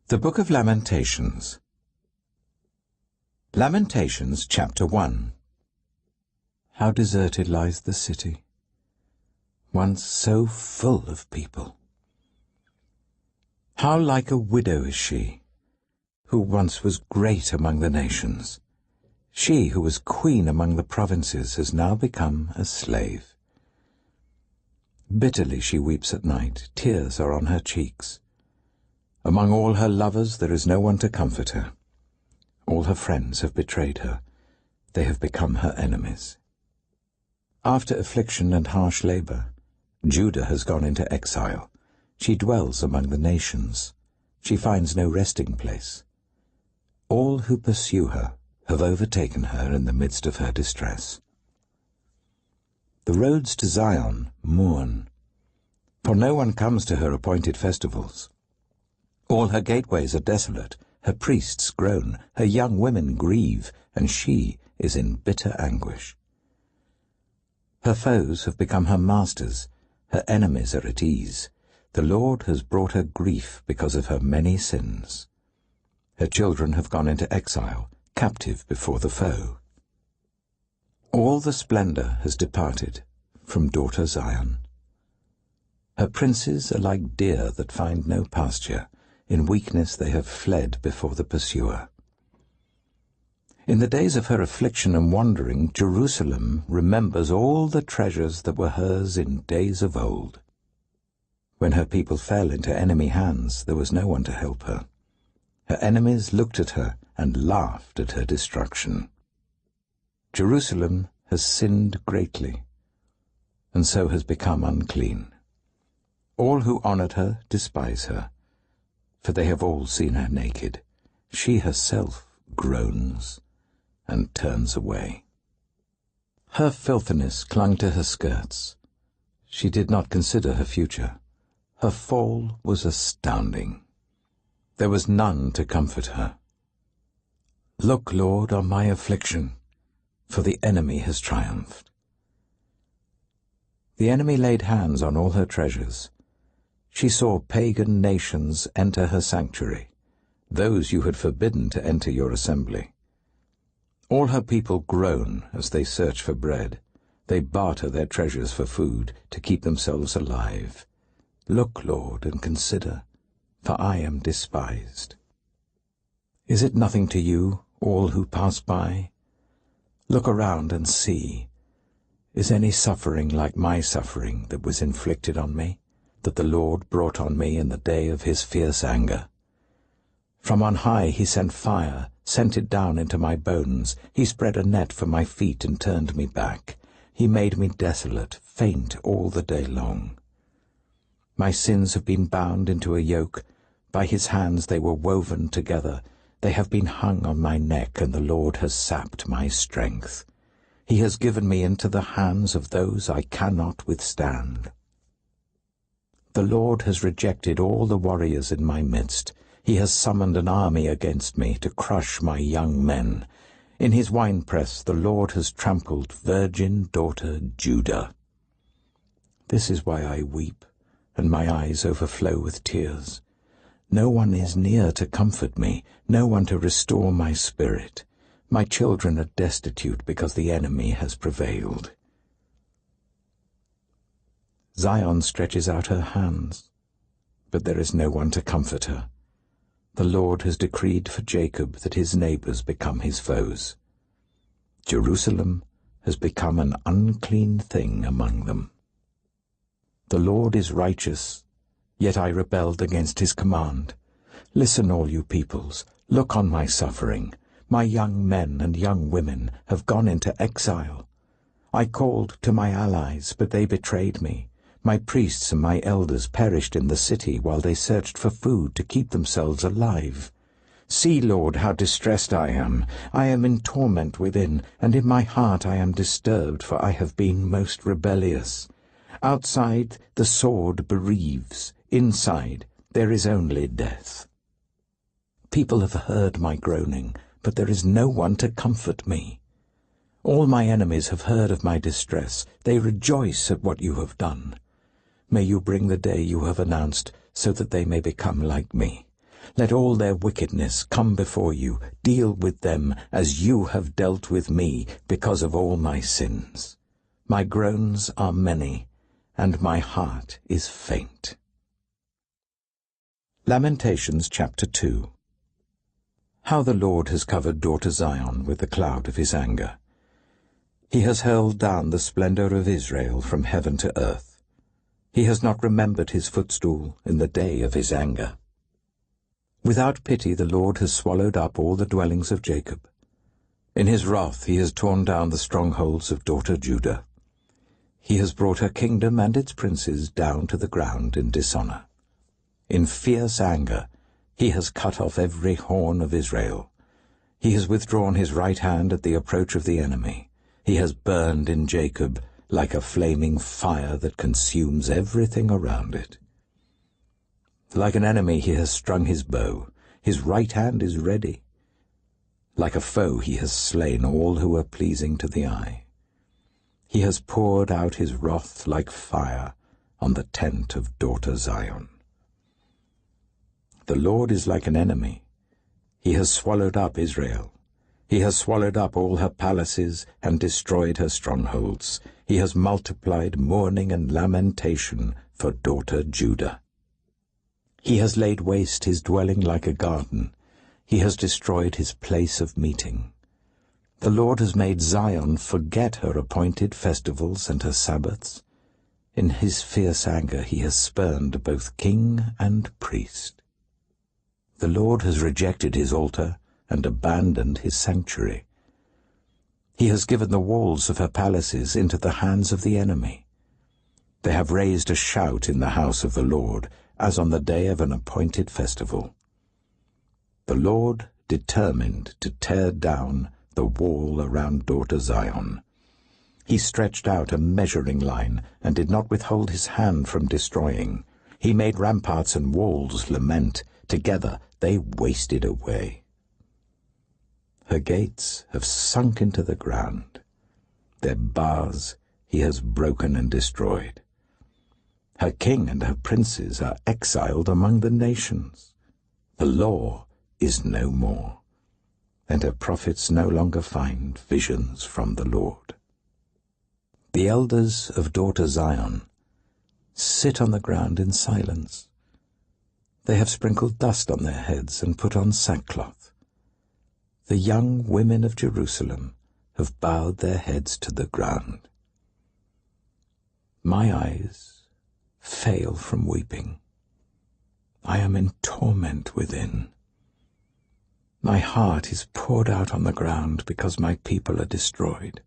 The Book of Lamentations. Lamentations, chapter 1. How deserted lies the city, once so full of people. How like a widow is she, who once was great among the nations. She who was queen among the provinces has now become a slave. Bitterly she weeps at night, tears are on her cheeks. Among all her lovers there is no one to comfort her. All her friends have betrayed her. They have become her enemies. After affliction and harsh labor, Judah has gone into exile. She dwells among the nations. She finds no resting place. All who pursue her have overtaken her in the midst of her distress. The roads to Zion mourn, for no one comes to her appointed festivals. All her gateways are desolate, her priests groan, her young women grieve, and she is in bitter anguish. Her foes have become her masters, her enemies are at ease. The Lord has brought her grief because of her many sins. Her children have gone into exile, captive before the foe. All the splendor has departed from daughter Zion. Her princes are like deer that find no pasture. In weakness they have fled before the pursuer. In the days of her affliction and wandering, Jerusalem remembers all the treasures that were hers in days of old. When her people fell into enemy hands, there was no one to help her. Her enemies looked at her and laughed at her destruction. Jerusalem has sinned greatly, and so has become unclean. All who honored her despise her, for they have all seen her naked. She herself groans and turns away. Her filthiness clung to her skirts. She did not consider her future. Her fall was astounding. There was none to comfort her. Look, Lord, on my affliction, for the enemy has triumphed. The enemy laid hands on all her treasures. She saw pagan nations enter her sanctuary, those you had forbidden to enter your assembly. All her people groan as they search for bread. They barter their treasures for food to keep themselves alive. Look, Lord, and consider, for I am despised. Is it nothing to you, all who pass by? Look around and see. Is any suffering like my suffering that was inflicted on me, that the Lord brought on me in the day of his fierce anger? From on high he sent fire, sent it down into my bones. He spread a net for my feet and turned me back. He made me desolate, faint all the day long. My sins have been bound into a yoke. By his hands they were woven together. They have been hung on my neck, and the Lord has sapped my strength. He has given me into the hands of those I cannot withstand. The Lord has rejected all the warriors in my midst. He has summoned an army against me to crush my young men. In his winepress the Lord has trampled virgin daughter Judah. This is why I weep, and my eyes overflow with tears. No one is near to comfort me, no one to restore my spirit. My children are destitute because the enemy has prevailed. Zion stretches out her hands, but there is no one to comfort her. The Lord has decreed for Jacob that his neighbors become his foes. Jerusalem has become an unclean thing among them. The Lord is righteous, yet I rebelled against his command. Listen, all you peoples, look on my suffering. My young men and young women have gone into exile. I called to my allies, but they betrayed me. My priests and my elders perished in the city while they searched for food to keep themselves alive. See, Lord, how distressed I am. I am in torment within, and in my heart I am disturbed, for I have been most rebellious. Outside the sword bereaves, inside there is only death. People have heard my groaning, but there is no one to comfort me. All my enemies have heard of my distress. They rejoice at what you have done. May you bring the day you have announced, so that they may become like me. Let all their wickedness come before you. Deal with them as you have dealt with me because of all my sins. My groans are many, and my heart is faint. Lamentations chapter 2. How the Lord has covered daughter Zion with the cloud of his anger. He has hurled down the splendor of Israel from heaven to earth. He has not remembered his footstool in the day of his anger. Without pity the Lord has swallowed up all the dwellings of Jacob. In his wrath he has torn down the strongholds of daughter Judah. He has brought her kingdom and its princes down to the ground in dishonor. In fierce anger he has cut off every horn of Israel. He has withdrawn his right hand at the approach of the enemy. He has burned in Jacob like a flaming fire that consumes everything around it. Like an enemy he has strung his bow. His right hand is ready. Like a foe he has slain all who are pleasing to the eye. He has poured out his wrath like fire on the tent of daughter Zion. The Lord is like an enemy. He has swallowed up Israel. He has swallowed up all her palaces and destroyed her strongholds. He has multiplied mourning and lamentation for daughter Judah. He has laid waste his dwelling like a garden. He has destroyed his place of meeting. The Lord has made Zion forget her appointed festivals and her Sabbaths. In his fierce anger he has spurned both king and priest. The Lord has rejected his altar and abandoned his sanctuary. He has given the walls of her palaces into the hands of the enemy. They have raised a shout in the house of the Lord, as on the day of an appointed festival. The Lord determined to tear down the wall around daughter Zion. He stretched out a measuring line and did not withhold his hand from destroying. He made ramparts and walls lament. Together they wasted away. Her gates have sunk into the ground. Their bars he has broken and destroyed. Her king and her princes are exiled among the nations. The law is no more, and her prophets no longer find visions from the Lord. The elders of daughter Zion sit on the ground in silence. They have sprinkled dust on their heads and put on sackcloth. The young women of Jerusalem have bowed their heads to the ground. My eyes fail from weeping. I am in torment within. My heart is poured out on the ground because my people are destroyed,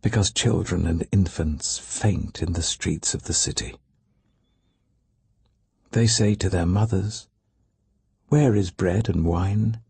because children and infants faint in the streets of the city. They say to their mothers, "Where is bread and wine?"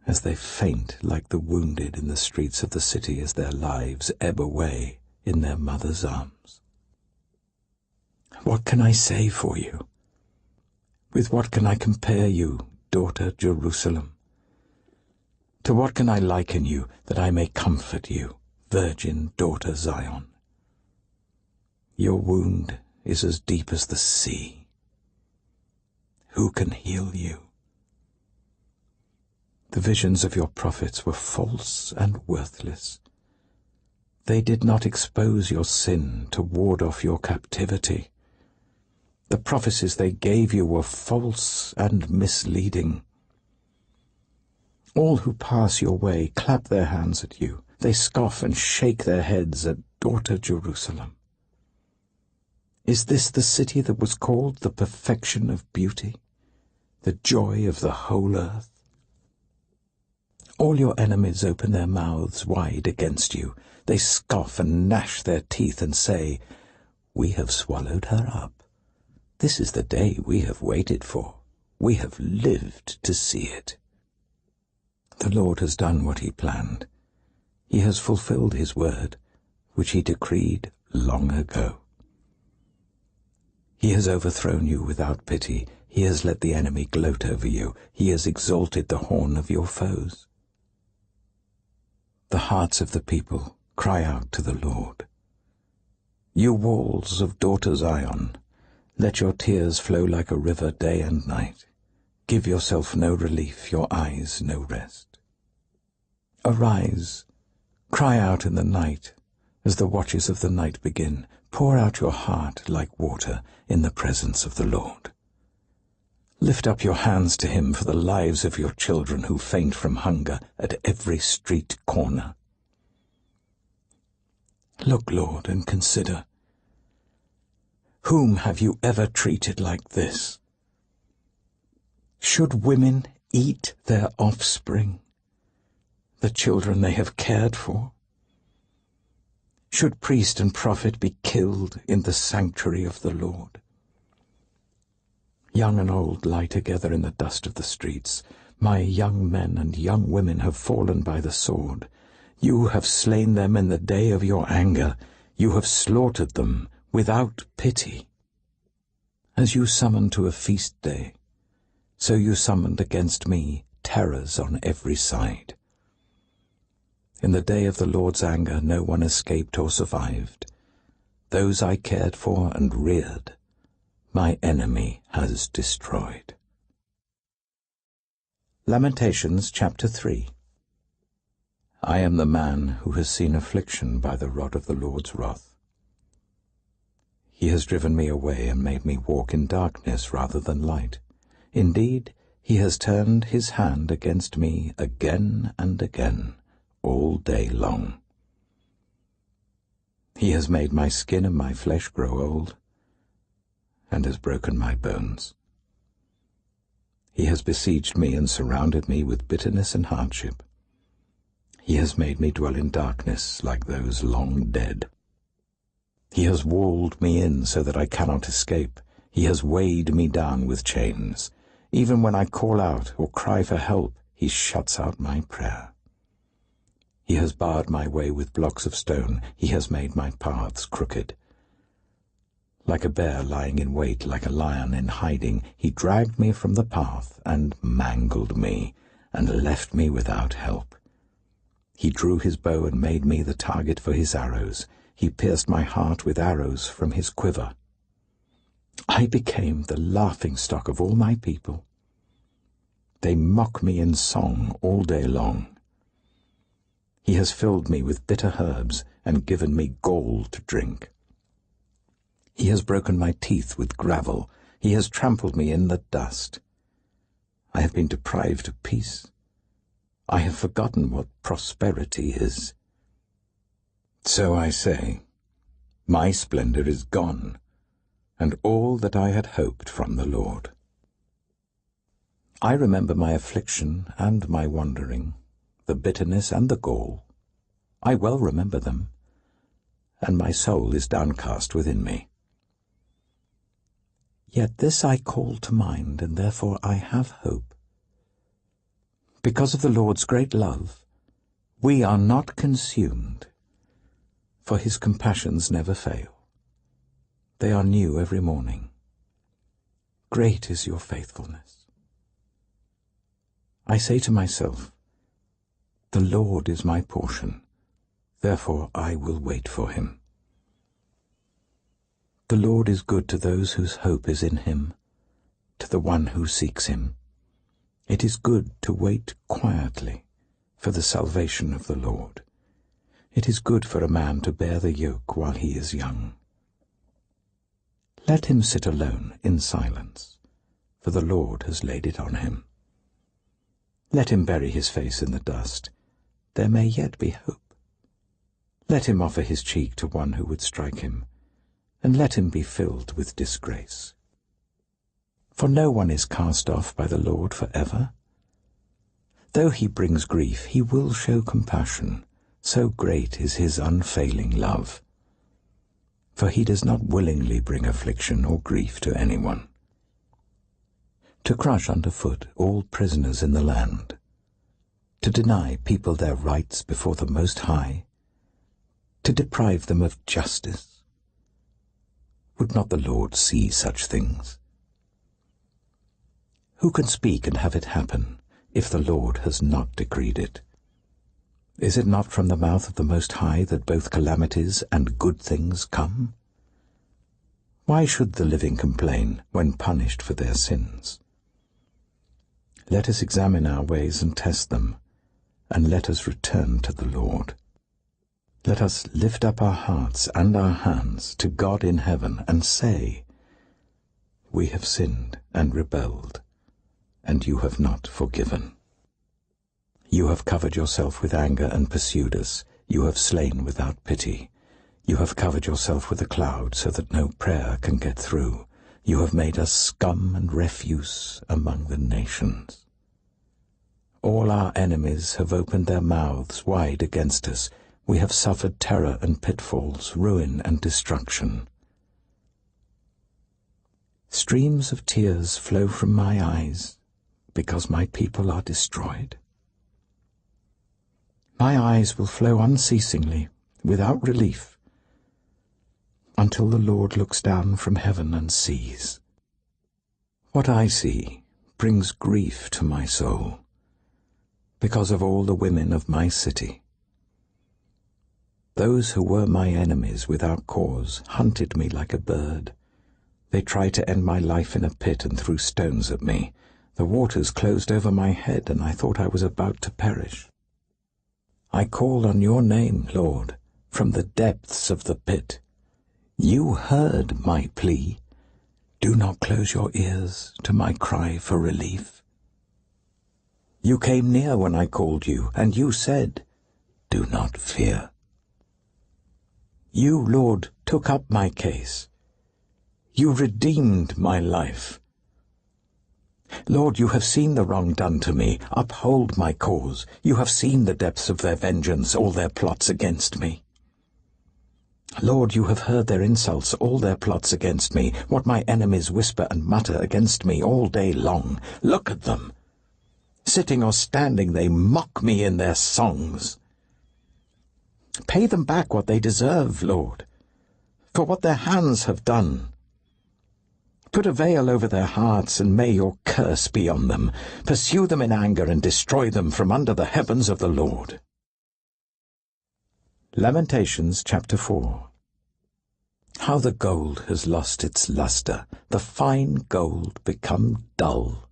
As they faint like the wounded in the streets of the city as their lives ebb away in their mother's arms. What can I say for you? With what can I compare you, daughter Jerusalem? To what can I liken you that I may comfort you, virgin daughter Zion? Your wound is as deep as the sea. Who can heal you? The visions of your prophets were false and worthless. They did not expose your sin to ward off your captivity. The prophecies they gave you were false and misleading. All who pass your way clap their hands at you. They scoff and shake their heads at daughter Jerusalem. Is this the city that was called the perfection of beauty, the joy of the whole earth? All your enemies open their mouths wide against you. They scoff and gnash their teeth and say, "We have swallowed her up. This is the day we have waited for. We have lived to see it." The Lord has done what he planned. He has fulfilled his word, which he decreed long ago. He has overthrown you without pity. He has let the enemy gloat over you. He has exalted the horn of your foes. The hearts of the people cry out to the Lord. You walls of daughter Zion, let your tears flow like a river day and night. Give yourself no relief, your eyes no rest. Arise, cry out in the night, as the watches of the night begin. Pour out your heart like water in the presence of the Lord. Lift up your hands to him for the lives of your children who faint from hunger at every street corner. Look, Lord, and consider. Whom have you ever treated like this? Should women eat their offspring, the children they have cared for? Should priest and prophet be killed in the sanctuary of the Lord? Young and old lie together in the dust of the streets. My young men and young women have fallen by the sword. You have slain them in the day of your anger. You have slaughtered them without pity. As you summoned to a feast day, so you summoned against me terrors on every side. In the day of the Lord's anger no one escaped or survived. Those I cared for and reared, my enemy has destroyed. Lamentations chapter 3. I am the man who has seen affliction by the rod of the Lord's wrath. He has driven me away and made me walk in darkness rather than light. Indeed, he has turned his hand against me again and again, all day long. He has made my skin and my flesh grow old, and has broken my bones. He has besieged me and surrounded me with bitterness and hardship. He has made me dwell in darkness like those long dead. He has walled me in so that I cannot escape. He has weighed me down with chains. Even when I call out or cry for help, he shuts out my prayer. He has barred my way with blocks of stone. He has made my paths crooked. Like a bear lying in wait, like a lion in hiding, he dragged me from the path and mangled me, and left me without help. He drew his bow and made me the target for his arrows. He pierced my heart with arrows from his quiver. I became the laughingstock of all my people. They mock me in song all day long. He has filled me with bitter herbs and given me gall to drink. He has broken my teeth with gravel. He has trampled me in the dust. I have been deprived of peace. I have forgotten what prosperity is. So I say, my splendor is gone, and all that I had hoped from the Lord. I remember my affliction and my wandering, the bitterness and the gall. I well remember them, and my soul is downcast within me. Yet this I call to mind, and therefore I have hope. Because of the Lord's great love, we are not consumed, for his compassions never fail. They are new every morning. Great is your faithfulness. I say to myself, the Lord is my portion, therefore I will wait for him. The Lord is good to those whose hope is in him, to the one who seeks him. It is good to wait quietly for the salvation of the Lord. It is good for a man to bear the yoke while he is young. Let him sit alone in silence, for the Lord has laid it on him. Let him bury his face in the dust. There may yet be hope. Let him offer his cheek to one who would strike him, and let him be filled with disgrace. For no one is cast off by the Lord forever. Though he brings grief, he will show compassion, so great is his unfailing love. For he does not willingly bring affliction or grief to anyone. To crush underfoot all prisoners in the land, to deny people their rights before the Most High, to deprive them of justice. Would not the Lord see such things? Who can speak and have it happen if the Lord has not decreed it? Is it not from the mouth of the Most High that both calamities and good things come? Why should the living complain when punished for their sins? Let us examine our ways and test them, and let us return to the Lord. Let us lift up our hearts and our hands to God in heaven and say, We have sinned and rebelled, and you have not forgiven. You have covered yourself with anger and pursued us. You have slain without pity. You have covered yourself with a cloud so that no prayer can get through. You have made us scum and refuse among the nations. All our enemies have opened their mouths wide against us. We have suffered terror and pitfalls, ruin and destruction. Streams of tears flow from my eyes because my people are destroyed. My eyes will flow unceasingly, without relief, until the Lord looks down from heaven and sees. What I see brings grief to my soul, because of all the women of my city. Those who were my enemies without cause hunted me like a bird. They tried to end my life in a pit and threw stones at me. The waters closed over my head, and I thought I was about to perish. I called on your name, Lord, from the depths of the pit. You heard my plea. Do not close your ears to my cry for relief. You came near when I called you, and you said, Do not fear. You, Lord, took up my case. You redeemed my life. Lord, you have seen the wrong done to me. Uphold my cause. You have seen the depths of their vengeance, all their plots against me. Lord, you have heard their insults, all their plots against me, what my enemies whisper and mutter against me all day long. Look at them. Sitting or standing, they mock me in their songs. Pay them back what they deserve, Lord, for what their hands have done. Put a veil over their hearts, and may your curse be on them. Pursue them in anger and destroy them from under the heavens of the Lord. Lamentations chapter 4. How the gold has lost its luster, the fine gold become dull.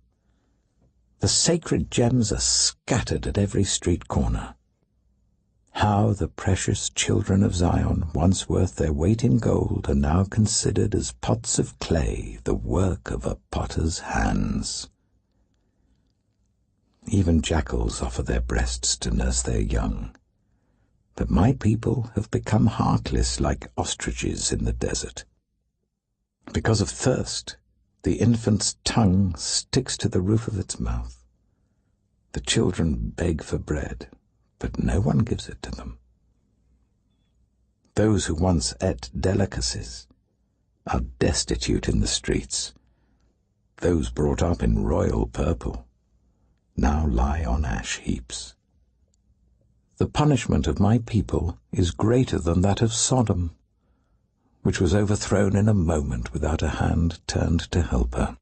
The sacred gems are scattered at every street corner. How the precious children of Zion, once worth their weight in gold, are now considered as pots of clay, the work of a potter's hands. Even jackals offer their breasts to nurse their young. But my people have become heartless like ostriches in the desert. Because of thirst, the infant's tongue sticks to the roof of its mouth. The children beg for bread, but no one gives it to them. Those who once ate delicacies are destitute in the streets. Those brought up in royal purple now lie on ash heaps. The punishment of my people is greater than that of Sodom, which was overthrown in a moment without a hand turned to help her.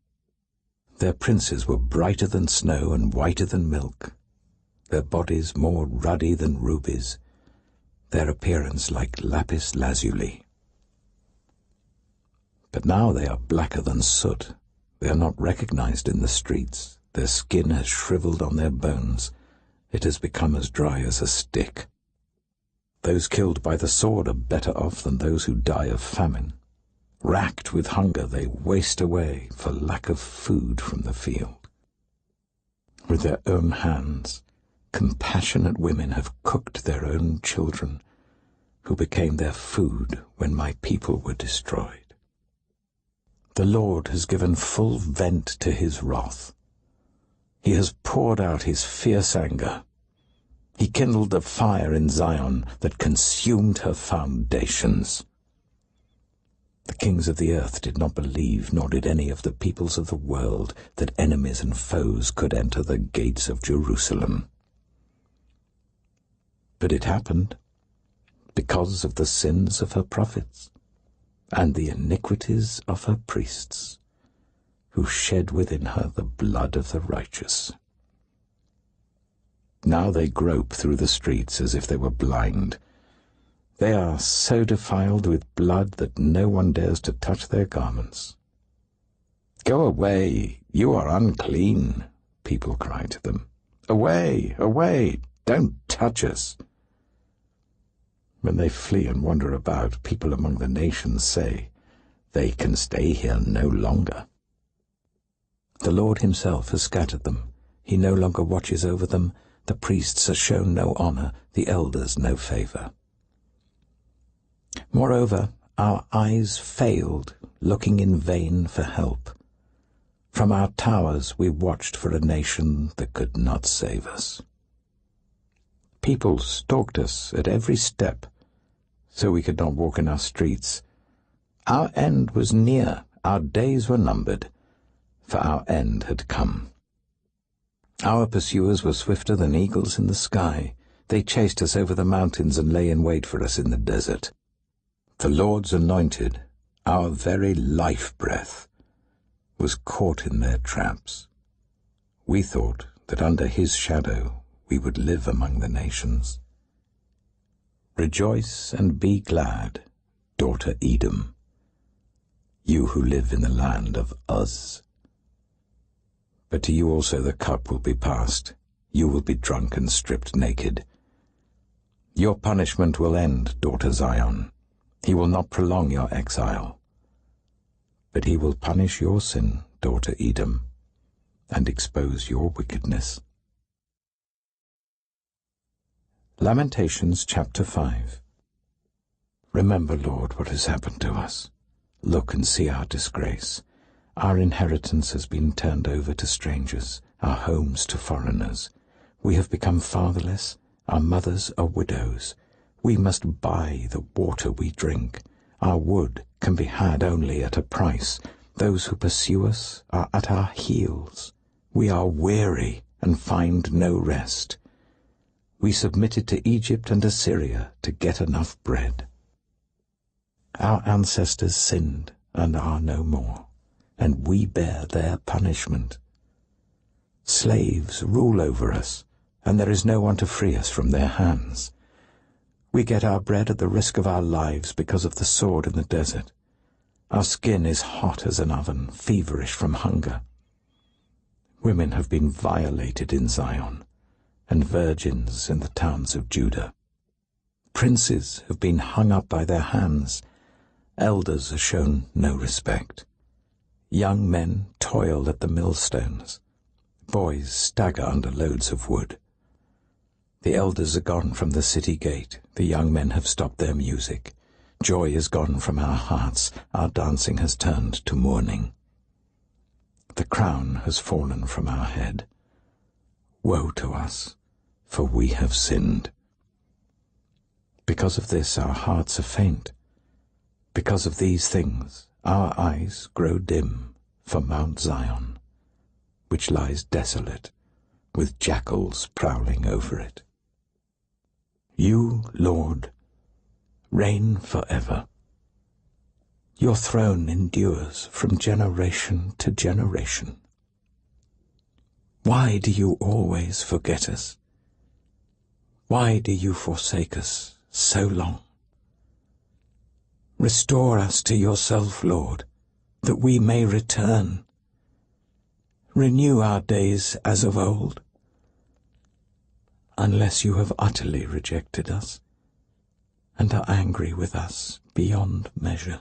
Their princes were brighter than snow and whiter than milk, their bodies more ruddy than rubies, their appearance like lapis lazuli. But now they are blacker than soot. They are not recognized in the streets. Their skin has shriveled on their bones. It has become as dry as a stick. Those killed by the sword are better off than those who die of famine. Racked with hunger, they waste away for lack of food from the field. With their own hands, compassionate women have cooked their own children, who became their food when my people were destroyed. The Lord has given full vent to his wrath. He has poured out his fierce anger. He kindled a fire in Zion that consumed her foundations. The kings of the earth did not believe, nor did any of the peoples of the world, that enemies and foes could enter the gates of Jerusalem. But it happened because of the sins of her prophets and the iniquities of her priests, who shed within her the blood of the righteous. Now they grope through the streets as if they were blind. They are so defiled with blood that no one dares to touch their garments. Go away, you are unclean, people cry to them. "Away, away, don't touch us." When they flee and wander about, people among the nations say, "They can stay here no longer." The Lord himself has scattered them. He no longer watches over them. The priests are shown no honor, the elders no favor. Moreover, our eyes failed, looking in vain for help. From our towers we watched for a nation that could not save us. People stalked us at every step, so we could not walk in our streets. Our end was near, our days were numbered, for our end had come. Our pursuers were swifter than eagles in the sky. They chased us over the mountains and lay in wait for us in the desert. The Lord's anointed, our very life-breath, was caught in their traps. We thought that under his shadow we would live among the nations. Rejoice and be glad, daughter Edom, you who live in the land of Uz. But to you also the cup will be passed. You will be drunk and stripped naked. Your punishment will end, daughter Zion. He will not prolong your exile. But he will punish your sin, daughter Edom, and expose your wickedness. Lamentations chapter 5. Remember, Lord, what has happened to us. Look and see our disgrace. Our inheritance has been turned over to strangers, our homes to foreigners. We have become fatherless, our mothers are widows. We must buy the water we drink. Our wood can be had only at a price. Those who pursue us are at our heels. We are weary and find no rest. We submitted to Egypt and Assyria to get enough bread. Our ancestors sinned and are no more, and we bear their punishment. Slaves rule over us, and there is no one to free us from their hands. We get our bread at the risk of our lives because of the sword in the desert. Our skin is hot as an oven, feverish from hunger. Women have been violated in Zion, and virgins in the towns of Judah. Princes have been hung up by their hands. Elders are shown no respect. Young men toil at the millstones. Boys stagger under loads of wood. The elders are gone from the city gate. The young men have stopped their music. Joy is gone from our hearts. Our dancing has turned to mourning. The crown has fallen from our head. Woe to us, for we have sinned. Because of this our hearts are faint. Because of these things our eyes grow dim for Mount Zion, which lies desolate, with jackals prowling over it. You, Lord, reign forever. Your throne endures from generation to generation. Why do you always forget us? Why do you forsake us so long? Restore us to yourself, Lord, that we may return. Renew our days as of old, unless you have utterly rejected us and are angry with us beyond measure.